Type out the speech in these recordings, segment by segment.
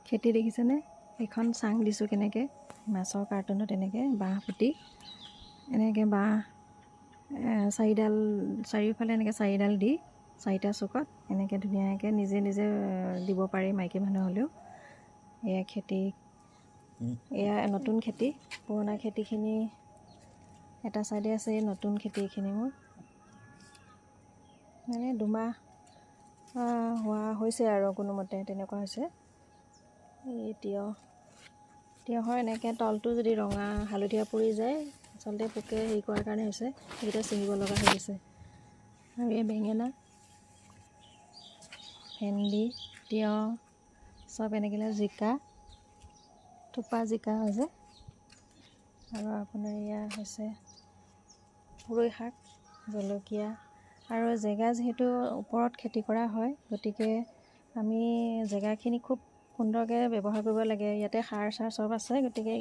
খেতি দেখিছেনে? এখন চাং দিছোঁ কেনেকৈ মাছৰ কাৰ্টুনত এনেকৈ বাঁহ পুতি এনেকৈ বাঁহ চাৰিওফালে এনেকৈ চাৰিডাল দি চাৰিটা চুকত এনেকৈ ধুনীয়াকৈ নিজে নিজে দিব পাৰি মাইকী মানুহ হ'লেও। এয়া খেতি, এয়া নতুন খেতি। পুৰণা খেতিখিনি এটা চাইডে আছে, এই নতুন খেতি এইখিনি মোৰ মানে 2 মাহ হোৱা হৈছে আৰু কোনোমতে তেনেকুৱা হৈছে। এই তিয়হৰ এনেকৈ তলটো যদি ৰঙা হালধীয়া পৰি যায় আচলতে পোকে হেৰি কৰাৰ কাৰণে হৈছে, সেইকেইটা ছিঙিব লগা হৈ গৈছে। আৰু এই বেঙেনা, ভেন্দি, তিয়হ চব এনেকৈ জিকা, থোপা জিকা হৈছে। আৰু আপোনাৰ এয়া হৈছে পুৰৈ শাক, জলকীয়া। আৰু জেগা যিহেতু ওপৰত খেতি কৰা হয়, গতিকে আমি জেগাখিনি খুব সুন্দৰকৈ ব্যৱহাৰ কৰিব লাগে। ইয়াতে সাৰ চাৰ চব আছে, গতিকে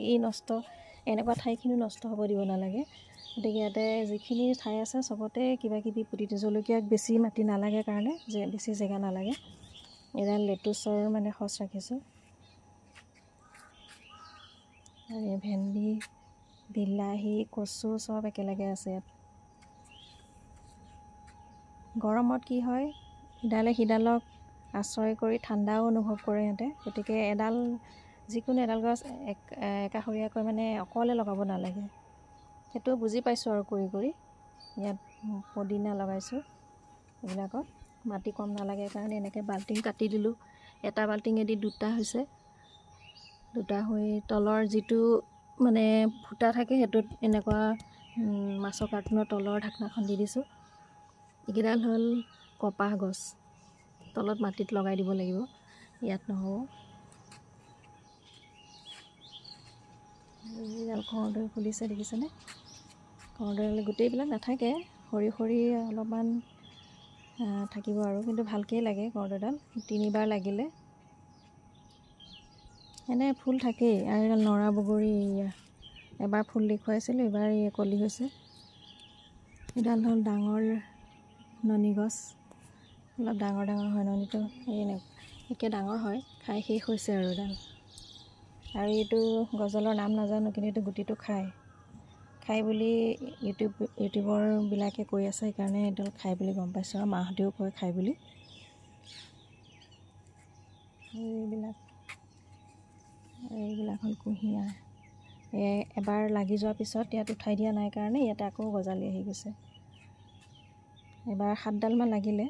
এনেকুৱা ঠাইখিনিও নষ্ট হ'ব দিব নালাগে। গতিকে ইয়াতে যিখিনি ঠাই আছে চবতে কিবা কিবি পুতি দিওঁ। জলকীয়াক বেছি মাটি নালাগে কাৰণে, বেছি জেগা নালাগে। এডাল লেটুচৰ মানে সচ ৰাখিছোঁ। আৰু ভেন্দি, বিলাহী, কচু চব একেলগে আছে ইয়াত। গৰমত কি হয়, ইডালে সিডালক আশ্ৰয় কৰি ঠাণ্ডাও অনুভৱ কৰে সিহঁতে। গতিকে যিকোনো এডাল গছ একাষৰীয়াকৈ মানে অকলে লগাব নালাগে, সেইটো বুজি পাইছোঁ আৰু কৰি। ইয়াত পদিনা লগাইছোঁ। এইবিলাকত মাটি কম নালাগে কাৰণে এনেকৈ বাল্টিং কাটি দিলোঁ। এটা বাল্টিঙেদি 2টা হৈছে। 2টা হৈ তলৰ যিটো মানে ফুটা থাকে সেইটোত এনেকুৱা মাছৰ কাৰ্টুনৰ তলৰ ঢাকনাখন দি দিছোঁ। এইকেইডাল হ'ল কপাহ গছ, তলত মাটিত লগাই দিব লাগিব, ইয়াত নহ'ব। এইডাল কৰ্দৈ ফুলিছে দেখিছেনে? কৰ্দৈ গোটেইবিলাক নাথাকে, সৰি অলপমান থাকিব আৰু, কিন্তু ভালকেই লাগে কৰ্দৈডাল। 3বাৰ লাগিলে এনে ফুল থাকেই। আৰু এডাল নৰা বগৰী, এবাৰ ফুল দেখুৱাইছিলোঁ, এইবাৰ কলি হৈছে। এডাল হ'ল ডাঙৰ ননী গছ, অলপ ডাঙৰ হয় ননীটো, একে ডাঙৰ হয়, খাই শেষ হৈছে আৰু এডাল। আৰু এইটো গছডালৰ নাম নাজানো, কিন্তু এইটো গুটিটো খাই বুলি ইউটিউবৰবিলাকে কৈ আছে, সেইকাৰণে এইডাল খাই বুলি গম পাইছোঁ। আৰু মাহঁতেও কয় খাই বুলি। এইবিলাক হ'ল কুঁহিয়াৰ। এবাৰ লাগি যোৱাৰ পিছত ইয়াত উঠাই দিয়া নাই কাৰণে ইয়াতে আকৌ গজালি আহি গৈছে। এবাৰ 7ডালমান লাগিলে।